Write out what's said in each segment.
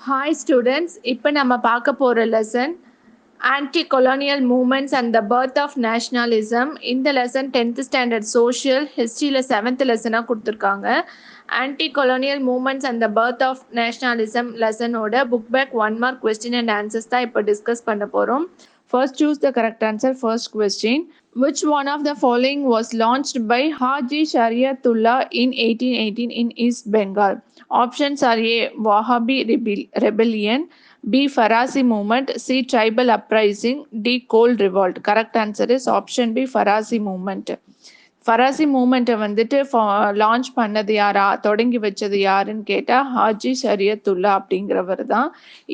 Hi students, இப்போ நம்ம பார்க்க போகிற lesson anti-colonial movements and the birth of nationalism. இந்த லெசன் 10th ஸ்டாண்டர்ட் சோஷியல் ஹிஸ்ட்ரியில் 7th லெசனாக கொடுத்துருக்காங்க. anti-colonial movements and the birth of nationalism லெசனோட book back 1 mark question and answers தான் இப்போ டிஸ்கஸ் பண்ண போகிறோம். First choose the correct answer. First question. Which one of the following was launched by Haji Shariatullah in 1818 in East Bengal? Options are A. Wahhabi rebellion, B. Farasi movement, C. Tribal uprising, D. Cold revolt. Correct answer is option B. Farasi movement. Faraizi மூமெண்ட்டை வந்துட்டு launch பண்ணது யாரா, தொடங்கி வச்சது யாருன்னு கேட்டால் ஹாஜி ஷரியத்துல்லா அப்படிங்கிறவர் தான்.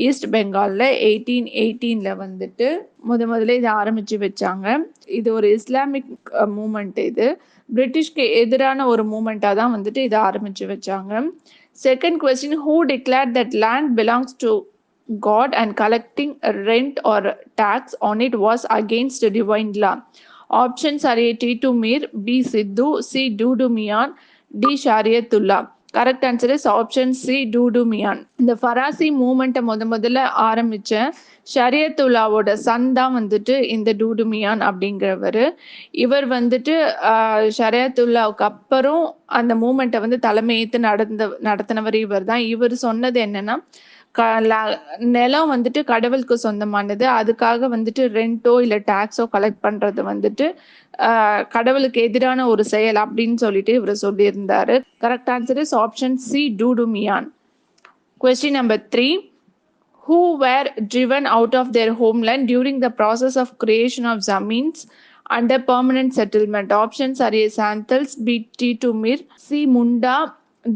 ஈஸ்ட் பெங்காலில் 1818 வந்துட்டு முதல்ல இதை ஆரம்பித்து வச்சாங்க. இது ஒரு இஸ்லாமிக் மூமெண்ட். இது பிரிட்டிஷ்க்கு எதிரான ஒரு மூமெண்ட்டாக தான் வந்துட்டு இதை ஆரம்பித்து வச்சாங்க. Second question. Who declared that land belongs to God and collecting rent or tax on it was against divine law? Options are A. Titu Mir, B. Sidhu, C. Dudu Mian, D. Shariatullah. Correct answer is option C. Dudu Mian. இந்த ஃபராசி மூமெண்ட்டை முதல்ல ஆரம்பித்த ஷரியத்துல்லாவோட Sun தான் வந்துட்டு இந்த dude Miyan அப்படிங்கிறவர். இவர் வந்துட்டு ஷரியத்துல்லாவுக்கு அப்புறம் அந்த மூமெண்ட்டை வந்து தலைமையேற்று நடத்தினவர் இவர் தான். இவர் சொன்னது என்னன்னா, நிலம் வந்துட்டு கடவுளுக்கு சொந்தமானது, அதுக்காக வந்துட்டு ரெண்டோ இல்லை டேக்ஸோ கலெக்ட் பண்ணுறது வந்துட்டு கடவுளுக்கு எதிரான ஒரு செயல் அப்படின்னு சொல்லிட்டு இவர் சொல்லியிருந்தாரு. Correct answer is option C. Dudu Mian. Question number 3. Who were driven out of their homeland during the process of creation of zamins under permanent settlement? Options are A. Santals, B. Titu Mir, C. Munda,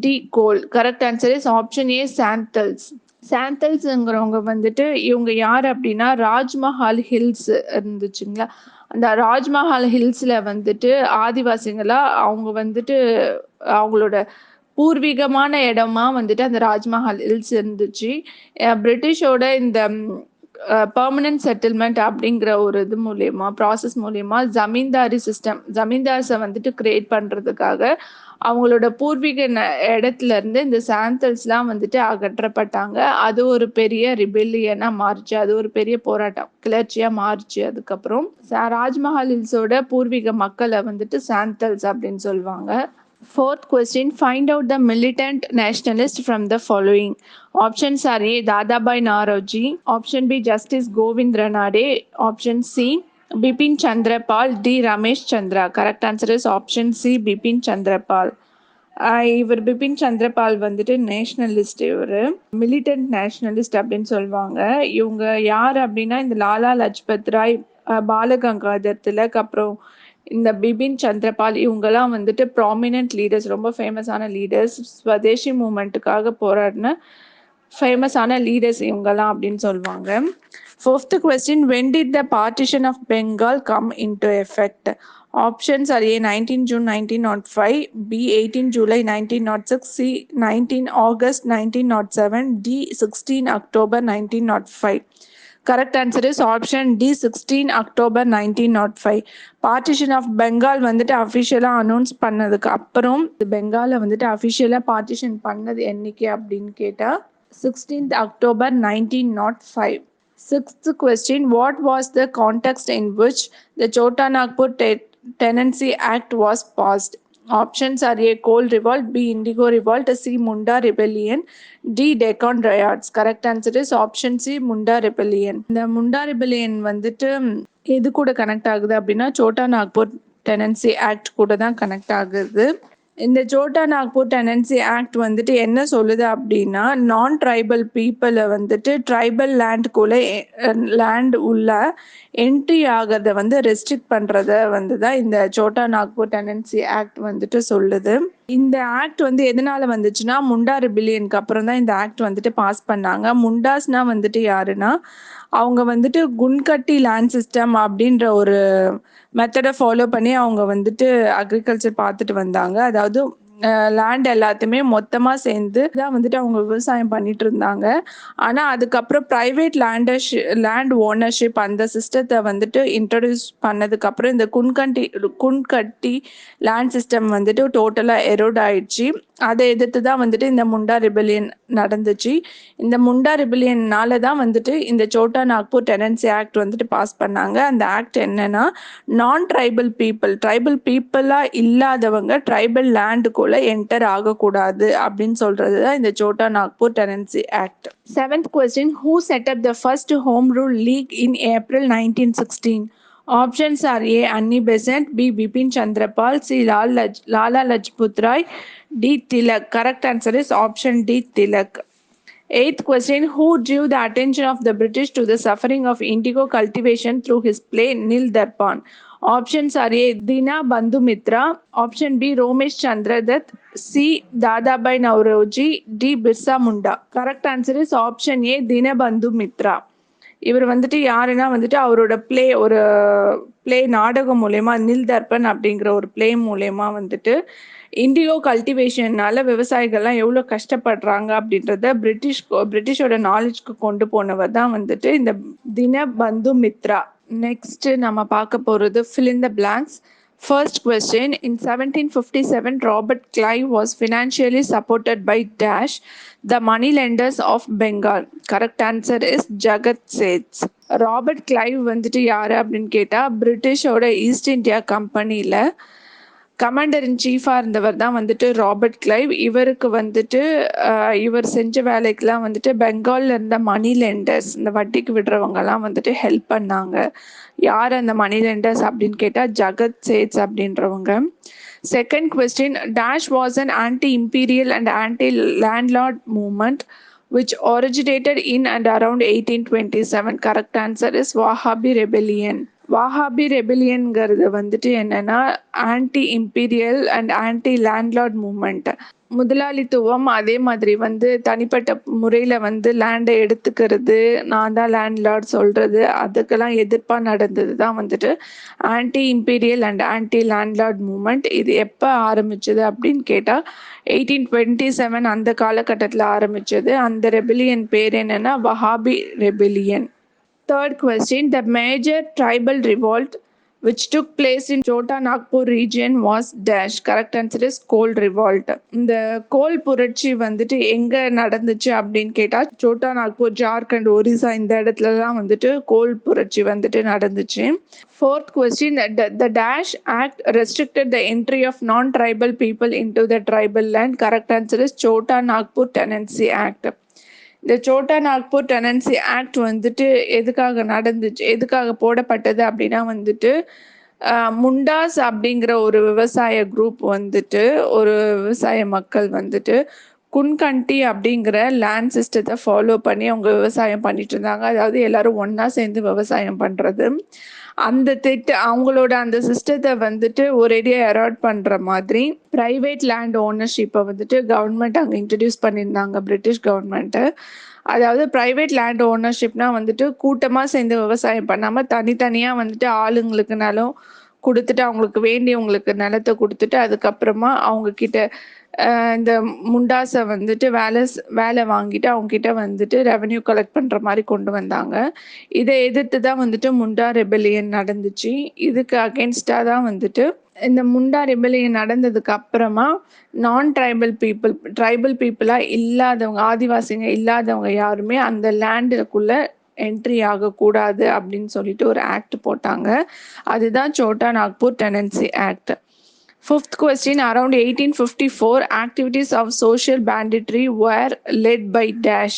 D. Cole. Correct answer is option A. Santals. சாந்தல்ஸுங்கிறவங்க வந்துட்டு இவங்க யார் அப்படின்னா, Rajmahal hills இருந்துச்சுங்களா, அந்த ராஜ்மஹால் ஹில்ஸில் வந்துட்டு ஆதிவாசிங்களா அவங்க வந்துட்டு அவங்களோட பூர்வீகமான இடமா வந்துட்டு அந்த ராஜ்மஹால் ஹில்ஸ் இருந்துச்சு. பிரிட்டிஷோட இந்த பர்மனன்ட் செட்டில்மெண்ட் அப்படிங்கிற ஒரு இது மூலயமா ப்ராசஸ் மூலயமா ஜமீன்தாரி சிஸ்டம், ஜமீன்தார்ஸை வந்துட்டு கிரியேட் பண்ணுறதுக்காக அவங்களோட பூர்வீக இடத்துல இருந்து இந்த சாந்தல்ஸ்லாம் வந்துட்டு அகற்றப்பட்டாங்க. அது ஒரு பெரிய ரிபெல்லியனாக மாறிச்சு, அது ஒரு பெரிய போராட்டம் கிளர்ச்சியாக மாறிச்சு. அதுக்கப்புறம் ராஜ்மஹால் ஹில்ஸோட பூர்வீக மக்களை வந்துட்டு சாந்தல்ஸ் அப்படின்னு சொல்லுவாங்க. Fourth question. Find out the militant nationalist from the following. Options are A. Dadabhai Naoroji, option B. Justice Govind Ranade, option C. Bipin Chandrapal, D. Ramesh Chandra. Correct answer is option C. Bipin Chandrapal. இவர் பிபின் சந்திரபால் வந்துட்டு nationalist, இவர் militant nationalist அப்படின்னு சொல்லுவாங்க. இவங்க யார் அப்படின்னா, இந்த லாலா லஜ்பத் ராய், பாலகங்காதர் திலக், அப்புறம் இந்த பிபின் சந்திரபால், இவங்கெல்லாம் வந்துட்டு ப்ராமினன்ட் லீடர்ஸ், ரொம்ப ஃபேமஸான லீடர்ஸ், ஸ்வதேசி மூமெண்ட்டுக்காக போராடின ஃபேமஸான லீடர்ஸ் இவங்கெல்லாம் அப்படின்னு சொல்லுவாங்க. Fourth question. When did the partition of Bengal come into effect? Options are A. 19 June 1905, B. 18 July 1906, C. 19 August 1907, D. 16 October 1905. Correct answer is option D. 16 October 1905. Partition of Bengal வந்துட்டு அஃபிஷியலாக announce பண்ணதுக்கு அப்புறம் பெங்காலை வந்துட்டு அஃபிஷியலாக partition பண்ணது என்னைக்கு அப்படின்னு கேட்டால் 16th October 1905. Sixth question. What was the context in which the Chota Nagpur Tenancy Act was passed? Options are A. Cold revolt, B. Indigo revolt, C. Munda rebellion, D. Deccan riots. Correct answer is option C. Munda rebellion. இந்த முண்டா rebellion வந்துட்டு எது கூட connect ஆகுது அப்படின்னா, Chhota Nagpur tenancy act கூட தான் connect ஆகுது. இந்த சோட்டா நாக்பூர் டெனன்சி ஆக்ட் வந்துட்டு என்ன சொல்லுது அப்படின்னா, நான் ட்ரைபல் பீப்புளை வந்துட்டு ட்ரைபல் லேண்ட் உள்ள என்ட்ரி ஆகிறத வந்து ரெஸ்ட்ரிக்ட் பண்ணுறத வந்து தான் இந்த சோட்டா நாக்பூர் டெனன்சி ஆக்ட் வந்துட்டு சொல்லுது. இந்த ஆக்ட் வந்து எதனால வந்துச்சுன்னா, முண்டா ரிபிலியனுக்கு அப்புறம் தான் இந்த ஆக்ட் வந்துட்டு பாஸ் பண்ணாங்க. முண்டாஸ்னா வந்துட்டு யாருன்னா, அவங்க வந்துட்டு குன்கட்டி லேண்ட் சிஸ்டம் அப்படின்ற ஒரு மெத்தடை ஃபாலோ பண்ணி அவங்க வந்துட்டு அக்ரிகல்ச்சர் பார்த்துட்டு வந்தாங்க. அதாவது லேண்ட் எல்லாத்தையுமே மொத்தமாக சேர்ந்து தான் வந்துட்டு அவங்க விவசாயம் பண்ணிட்டு இருந்தாங்க. ஆனால் அதுக்கப்புறம் ப்ரைவேட் லேண்ட் ஓனர்ஷிப் அந்த சிஸ்டத்தை வந்துட்டு இன்ட்ரடியூஸ் பண்ணதுக்கப்புறம் இந்த குன்கட்டி லேண்ட் சிஸ்டம் வந்துட்டு டோட்டலாக எரோட் ஆயிடுச்சு. அதை எதிர்த்து தான் வந்துட்டு இந்த முண்டா ரிபெலியன் நடந்துச்சு. இந்த முண்டா ரிபெலியன்னால தான் வந்துட்டு இந்த சோட்டா நாக்பூர் டெனன்சி ஆக்ட் வந்துட்டு பாஸ் பண்ணாங்க. அந்த ஆக்ட் என்னன்னா, நான் ட்ரைபல் பீப்புளாக இல்லாதவங்க ட்ரைபல் லேண்டுக்குள்ள என்டர் ஆகக்கூடாது அப்படின்னு சொல்றது தான் இந்த Chota Nagpur tenancy act. 7th question, who set up the first home rule league in April 1916? Options are A. Annie Besant, B. Bipin Chandrapal, C. Lala Lajpat Rai, D. Tilak. Correct answer is option D. Tilak. 8th question, who drew the attention of the British to the suffering of indigo cultivation through his play Nil Darpan? Options are A. Dina Bandhu Mitra, option B. Romesh Chandradutt, C. Dadabhai Naoroji, D. Birsa Munda. Correct answer is option A. Dina Bandhu Mitra. இவர் வந்துட்டு யாருன்னா வந்துட்டு அவரோட play நாடகம் மூலயமா நில் தர்பன் அப்படிங்கிற ஒரு பிளே மூலயமா வந்துட்டு இண்டிகோ கல்டிவேஷன்னால விவசாயிகள்லாம் எவ்வளோ கஷ்டப்படுறாங்க அப்படின்றத பிரிட்டிஷோட நாலேஜ்க்கு கொண்டு போனவர் தான் வந்துட்டு இந்த தினபந்து மித்ரா. நெக்ஸ்ட் நம்ம பார்க்க போகிறது fill in the blanks. First question, in 1757, Robert Clive was financially supported by Dash, the moneylenders of Bengal. Correct answer is Jagat Seth. Robert Clive வந்துட்டு யாரு அப்படின்னு கேட்டா, பிரிட்டிஷோட ஈஸ்ட் இந்தியா கம்பெனியில கமாண்டர் இன் சீஃபாக இருந்தவர் தான் வந்துட்டு ராபர்ட் கிளைவ். இவருக்கு வந்துட்டு இவர் செஞ்ச வேலைக்கெல்லாம் வந்துட்டு பெங்காலில் இருந்த மணி லெண்டர்ஸ், இந்த வட்டிக்கு விடுறவங்கலாம் வந்துட்டு ஹெல்ப் பண்ணாங்க. யார் அந்த மணி லெண்டர்ஸ் அப்படின்னு கேட்டால் ஜகத் சேத்ஸ் அப்படின்றவங்க. Second question, dash was an anti imperial and anti landlord movement which originated in and around 1827. Correct answer is Wahhabi Rebellion. Wahhabi ரெபிலியன்கிறது வந்துட்டு என்னன்னா, anti imperial and anti landlord movement. முதலாளித்துவம் அதே மாதிரி வந்து தனிப்பட்ட முறையில் வந்து லேண்டை எடுத்துக்கிறது, நான் தான் லேண்ட்லார்ட் சொல்கிறது, அதுக்கெல்லாம் எதிர்ப்பாக நடந்தது தான் வந்துட்டு anti imperial and anti landlord movement. இது எப்போ ஆரம்பிச்சது அப்படின்னு கேட்டால் 1827 அந்த காலகட்டத்தில் ஆரம்பித்தது. அந்த ரெபிலியன் பேர் என்னென்னா Wahhabi rebellion. Third question, the major tribal revolt which took place in Chota Nagpur region was dash. Correct answer is Kol revolt. இந்த கோல் புரட்சி வந்துட்டு எங்க நடந்துச்சு அப்படின்னு கேட்டா சோட்டா நாக்பூர், ஜார்க்கண்ட், ஒரிசா இந்த இடத்துலலாம் வந்துட்டு கோல் புரட்சி வந்துட்டு நடந்துச்சு. Fourth question, the dash act restricted the entry of non-tribal people into the tribal land. Correct answer is Chota Nagpur Tenancy Act. இந்த சோட்டா நாக்பூர் டெனன்சி ஆக்ட் வந்துட்டு எதுக்காக போடப்பட்டது அப்படின்னா வந்துட்டு முண்டாஸ் அப்படிங்கிற ஒரு விவசாய குரூப் வந்துட்டு, ஒரு விவசாய மக்கள் வந்துட்டு குன்கண்டி அப்படிங்கிற லேண்ட் சிஸ்டத்தை ஃபாலோ பண்ணி அவங்க விவசாயம் பண்ணிட்டு இருந்தாங்க. அதாவது எல்லாரும் ஒன்றா சேர்ந்து விவசாயம் பண்ணுறது. அவங்களோட அந்த சிஸ்டத்தை வந்துட்டு ஒரேடியாக எராட் பண்ணுற மாதிரி ப்ரைவேட் லேண்ட் ஓனர்ஷிப்பை வந்துட்டு கவர்மெண்ட் அங்கே இன்ட்ரடியூஸ் பண்ணியிருந்தாங்க, பிரிட்டிஷ் கவர்மெண்ட்டு. அதாவது ப்ரைவேட் லேண்ட் ஓனர்ஷிப்னா வந்துட்டு கூட்டமாக சேர்ந்து விவசாயம் பண்ணாமல் தனித்தனியாக வந்துட்டு ஆளுங்களுக்குனாலும் கொடுத்துட்டு அவங்களுக்கு வேண்டியவங்களுக்கு நிலத்தை கொடுத்துட்டு அதுக்கப்புறமா அவங்கக்கிட்ட இந்த முண்டாஸை வந்துட்டு வேலை வாங்கிட்டு அவங்கக்கிட்ட வந்துட்டு ரெவன்யூ கலெக்ட் பண்ணுற மாதிரி கொண்டு வந்தாங்க. இதை எதிர்த்து தான் வந்துட்டு முண்டா ரெபெலியன் நடந்துச்சு. இதுக்கு அகேன்ஸ்டாக தான் வந்துட்டு இந்த முண்டா ரெபெலியன் நடந்ததுக்கு அப்புறமா ட்ரைபல் பீப்புளாக இல்லாதவங்க, ஆதிவாசிங்க இல்லாதவங்க யாருமே அந்த லேண்டுக்குள்ள என்ட்ரி ஆகக்கூடாது அப்படின்னு சொல்லிட்டு ஒரு ஆக்ட் போட்டாங்க. அதுதான் Chota Nagpur tenancy act. Fifth question, around 1854, activities of social banditry were led by dash.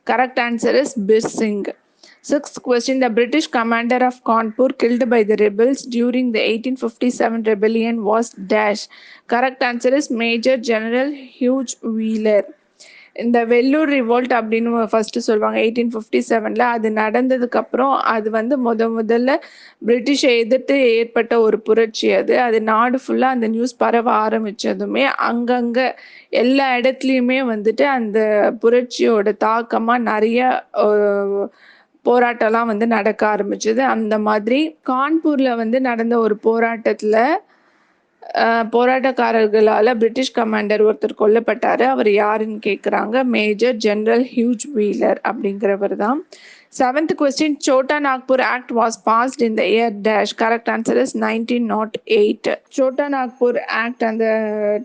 Correct answer is Bir Singh. Sixth question, the British commander of Kanpur killed by the rebels during the 1857 rebellion was dash. Correct answer is Major General Hugh Wheeler. இந்த Vellur revolt அப்படின்னு first சொல்லுவாங்க 1857. அது நடந்ததுக்கப்புறம் அது வந்து முதல்ல பிரிட்டிஷை எதிர்த்து ஏற்பட்ட ஒரு புரட்சி. அது நாடு ஃபுல்லாக அந்த நியூஸ் பரவ ஆரம்பித்ததுமே அங்கங்கே எல்லா இடத்துலையுமே வந்துட்டு அந்த புரட்சியோட தாக்கமாக நிறைய போராட்டம்லாம் வந்து நடக்க ஆரம்பிச்சது. அந்த மாதிரி கான்பூரில் வந்து நடந்த ஒரு போராட்டத்தில் போராட்டக்காரர்களால் பிரிட்டிஷ் கமாண்டர் ஒருத்தர் கொல்லப்பட்டார். அவர் யாருன்னு கேட்குறாங்க. மேஜர் ஜெனரல் ஹியூஜ் வீலர் அப்படிங்கிறவர் தான். 7th question, Chota Nagpur Act was passed in the year dash. Correct answer is 1908. Chota Nagpur Act and the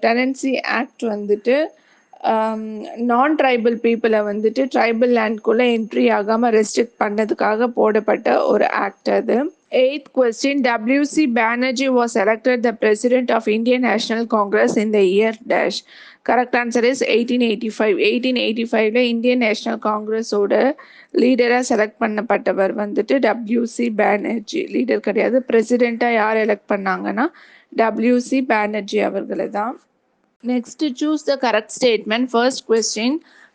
Tenancy Act வந்துட்டு நான் ட்ரைபல் பீப்புளை வந்துட்டு ட்ரைபல் லேண்ட்குள்ளே என்ட்ரி ஆகாமல் ரெஸ்ட்ரிக்ட் பண்ணதுக்காக போடப்பட்ட ஒரு ஆக்ட் அது. 8th question, W.C. Banerjee was elected the President of Indian National Congress in the year dash. Correct answer is 1885. 1885ல இந்தியன் நேஷனல் காங்கிரஸோட லீடராக செலக்ட் பண்ணப்பட்டவர் வந்துட்டு W.C. Banerjee. லீடர் கிடையாது, பிரசிடெண்ட்டாக யார் எலெக்ட் பண்ணாங்கன்னா W.C. Banerjee அவர்களை தான். Next, choose the correct statement. First question.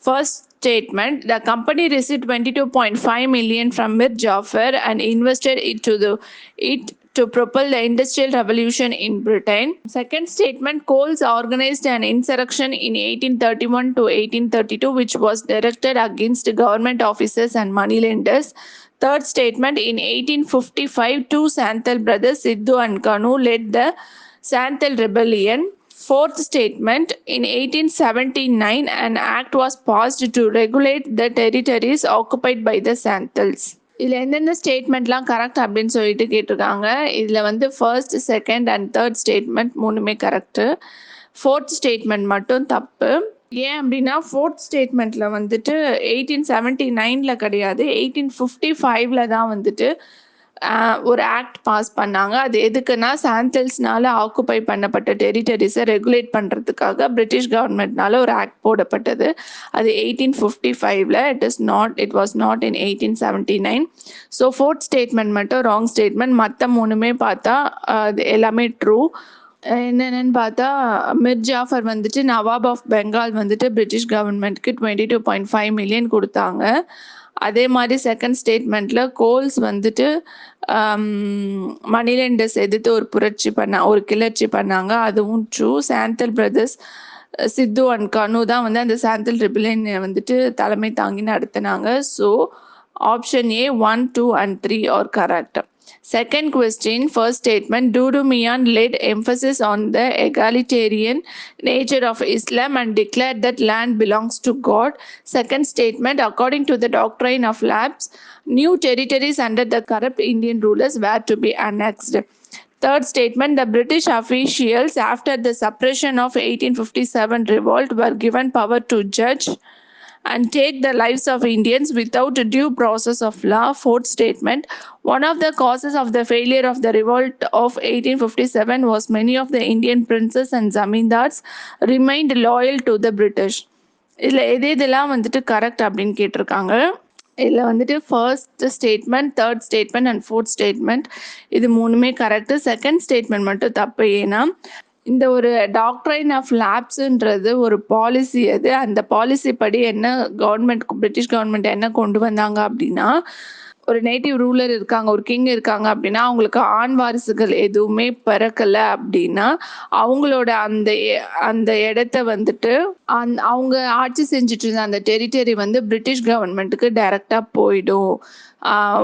First statement, the company received 22.5 million from Mir Jafar and invested it to propel the industrial revolution in Britain. Second statement, Coles organized an insurrection in 1831 to 1832 which was directed against government officers and moneylenders. Third statement, in 1855 two Santhal brothers Sidhu and Kanu led the Santhal rebellion. Fourth statement, in 1879 an act was passed to regulate the territories occupied by the Santhals. இதில் எந்தெந்த ஸ்டேட்மெண்ட்லாம் correct அப்படின்னு சொல்லிட்டு கேட்டிருக்காங்க. இதில் வந்து first, second and third statement மூணுமே correct. Fourth statement மட்டும் தப்பு. ஏன் அப்படின்னா ஃபோர்த் ஸ்டேட்மெண்ட்டில் வந்துட்டு 1879 கிடையாது, 1855 தான் வந்துட்டு ஒரு ஆக்ட் பாஸ் பண்ணாங்க. அது எதுக்குன்னா சாந்தல்ஸ்னால ஆக்குப்பை பண்ணப்பட்ட டெரிட்டரிஸை ரெகுலேட் பண்ணுறதுக்காக பிரிட்டிஷ் கவர்மெண்ட்னால ஒரு ஆக்ட் போடப்பட்டது. அது 1855. It was not in 1879. So fourth statement மட்டும் ராங் ஸ்டேட்மெண்ட். மற்ற மூணுமே பார்த்தா அது எல்லாமே ட்ரூ. என்னென்னு பார்த்தா மிர் ஜாஃபர் வந்துட்டு நவாப் ஆஃப் பெங்கால் வந்துட்டு பிரிட்டிஷ் கவர்மெண்ட்க்கு 22.5 மில்லியன் கொடுத்தாங்க. அதே மாதிரி செகண்ட் ஸ்டேட்மெண்ட்டில் கோல்ஸ் வந்துட்டு மணிலெண்டர்ஸ் எதிர்த்து ஒரு கிளர்ச்சி பண்ணாங்க, அதுவும் true. Santhal brothers Sidhu and Kanhu தான் வந்து அந்த சாந்தல் ரிபிலியனை வந்துட்டு தலைமை தாங்கி நடத்தினாங்க. So option A 1, 2 and 3 are correct. Second question, first statement, Dudu Mian laid emphasis on the egalitarian nature of Islam and declared that land belongs to God. Second statement, according to the doctrine of lapse, new territories under the corrupt Indian rulers were to be annexed. Third statement, the British officials after the suppression of 1857 revolt were given power to judge and take the lives of Indians without due process of law. Fourth statement, one of the causes of the failure of the revolt of 1857 was many of the Indian princes and zamindars remained loyal to the British. இதில் இதெல்லாம் வந்துட்டு correct அப்படின்னு கேட்டிருக்காங்க. இதில் வந்துட்டு first statement, third statement and fourth statement இது மூணுமே correct. Second statement மட்டும் தப்பு. ஏன்னா இந்த ஒரு டாக்ட்ரைன் ஆஃப் லேப்ஸுன்றது ஒரு பாலிசி. அது அந்த பாலிசி படி என்ன பிரிட்டிஷ் கவர்மெண்ட் என்ன கொண்டு வந்தாங்க அப்படின்னா, ஒரு நேட்டிவ் ரூலர் இருக்காங்க, ஒரு கிங் இருக்காங்க அப்படின்னா அவங்களுக்கு ஆண் வாரிசுகள் எதுவுமே பிறக்கலை அப்படின்னா அவங்களோட அந்த இடத்த வந்துட்டு அவங்க ஆட்சி செஞ்சுட்டு இருந்த அந்த டெரிட்டரி வந்து பிரிட்டிஷ் கவர்மெண்ட்டுக்கு டைரெக்டாக போயிடும்.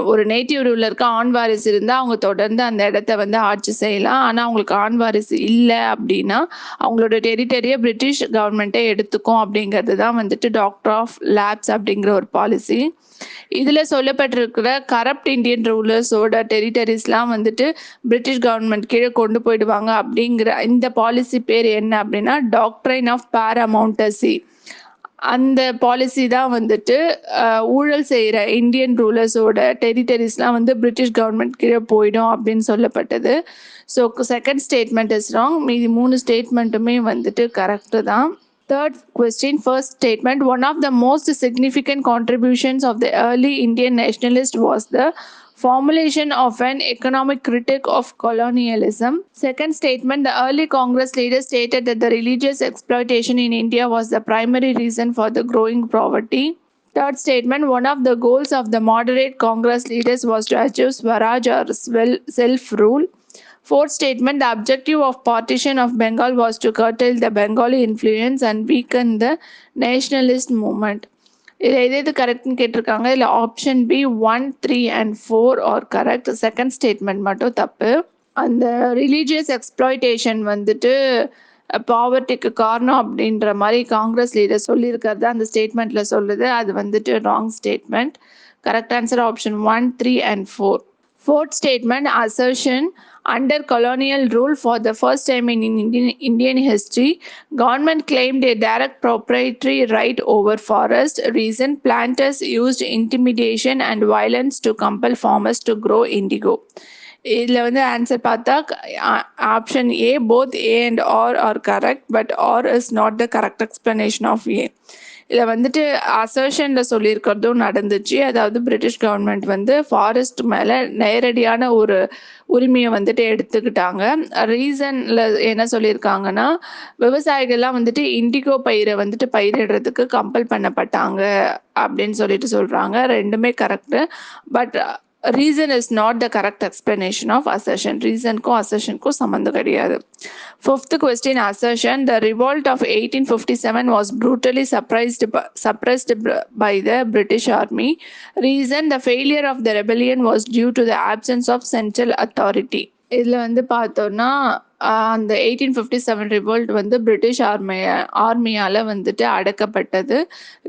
ஒரு நேட்டிவ் ரூலருக்கு ஆண் வாரிசு இருந்தால் அவங்க தொடர்ந்து அந்த இடத்த வந்து ஆட்சி செய்யலாம். ஆனால் அவங்களுக்கு ஆண் வாரிசு இல்லை அப்படின்னா அவங்களோட டெரிட்டரியை பிரிட்டிஷ் கவர்மெண்ட்டே எடுத்துக்கும். அப்படிங்கிறது தான் வந்துட்டு டாக்டர் ஆஃப் லேப்ஸ் அப்படிங்கிற ஒரு பாலிசி. இதில் சொல்லப்பட்டிருக்கிற கரப்ட் இந்தியன் ரூலர்ஸோட டெரிட்டரிஸ்லாம் வந்துட்டு பிரிட்டிஷ் கவர்மெண்ட் கீழே கொண்டு போயிடுவாங்க. அப்படிங்கிற இந்த பாலிசி பேர் என்ன அப்படின்னா டாக்ட்ரைன் ஆஃப் பாராமௌண்டசி. அந்த பாலிசி தான் வந்துட்டு ஊழல் செய்கிற இந்தியன் ரூலர்ஸோட டெரிட்டரிஸ்லாம் வந்து பிரிட்டிஷ் கவர்மெண்ட் கீழே போயிடும் அப்படின்னு சொல்லப்பட்டது. So second statement is wrong. மீதி மூணு ஸ்டேட்மெண்ட்டுமே வந்துட்டு கரெக்டு தான். Third question, first statement, one of the most significant contributions of the early Indian nationalists was the formulation of an economic critique of colonialism. Second statement, the early Congress leaders stated that the religious exploitation in India was the primary reason for the growing poverty. Third statement, one of the goals of the moderate Congress leaders was to achieve Swaraj or self-rule. Fourth statement, the objective of partition of Bengal was to curtail the Bengali influence and weaken the nationalist movement. இதில் எது கரெக்ட்னு கேட்டிருக்காங்க. இதில் option B 1, 3 and 4 are correct. Second statement மட்டும் தப்பு. அந்த religious exploitation வந்துட்டு பாவர்ட்டிக்கு காரணம் அப்படின்ற மாதிரி காங்கிரஸ் லீடர் சொல்லியிருக்கிறது அந்த ஸ்டேட்மெண்ட்ல சொல்லுது. அது வந்துட்டு wrong statement. Correct answer option 1, 3 and 4. Fourth statement, assertion under colonial rule for the first time in Indian history, government claimed a direct proprietary right over forest. Reason, planters used intimidation and violence to compel farmers to grow indigo. இதில் வந்து answer பார்த்தா option A both A and R correct, but R is not the correct explanation of A. இதில் வந்துட்டு அசர்ஷனில் சொல்லியிருக்கிறதும் நடந்துச்சு. அதாவது British government வந்து forest மேலே நேரடியான ஒரு உரிமையை வந்துட்டு எடுத்துக்கிட்டாங்க. ரீசனில் என்ன சொல்லியிருக்காங்கன்னா, விவசாயிகள்லாம் வந்துட்டு இண்டிகோ பயிரை வந்துட்டு பயிரிடுறதுக்கு கம்பல் பண்ணப்பட்டாங்க அப்படின்னு சொல்லிட்டு சொல்கிறாங்க. ரெண்டுமே correct, but reason is not the correct explanation of assertion. Reason ko assertion ko sambandham kediyadu. Fifth question, assertion, the revolt of 1857 was brutally suppressed by the British army. Reason, the failure of the rebellion was due to the absence of central authority. இதில் வந்து பார்த்தோன்னா அந்த 1857 revolt வந்து British ஆர்மியால் வந்துட்டு அடக்கப்பட்டது.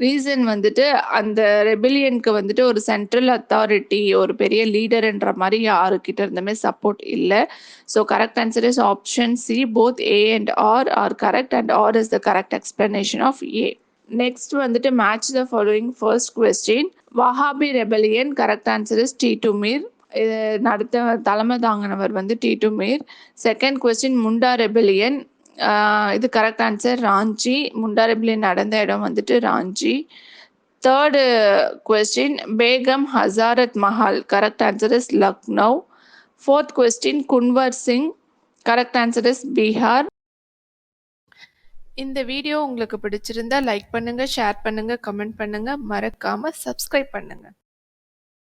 Reason வந்துட்டு அந்த ரெபிலியனுக்கு வந்துட்டு ஒரு சென்ட்ரல் அத்தாரிட்டி, ஒரு பெரிய லீடர்ன்ற மாதிரி யாருக்கிட்ட இருந்துமே சப்போர்ட் இல்லை. So correct answer is option C, both A and R correct and R is the correct explanation of A. Next வந்துட்டு match the following first question. Wahabi rebellion, correct answer is Titu Mir. இது நடத்த தலைமை தாங்கினவர் வந்து Titu Mir. Second question, Munda rebellion, இது correct answer Ranchi. Munda rebellion நடந்த இடம் வந்துட்டு Ranchi. Third question, Begum Hazrat Mahal, correct answer is Lucknow. Fourth question, Kunwar Singh, correct answer is Bihar. இந்த வீடியோ உங்களுக்கு பிடிச்சிருந்தா லைக் பண்ணுங்க, ஷேர் பண்ணுங்க, கமெண்ட் பண்ணுங்க, மறக்காம சப்ஸ்கிரைப் பண்ணுங்க.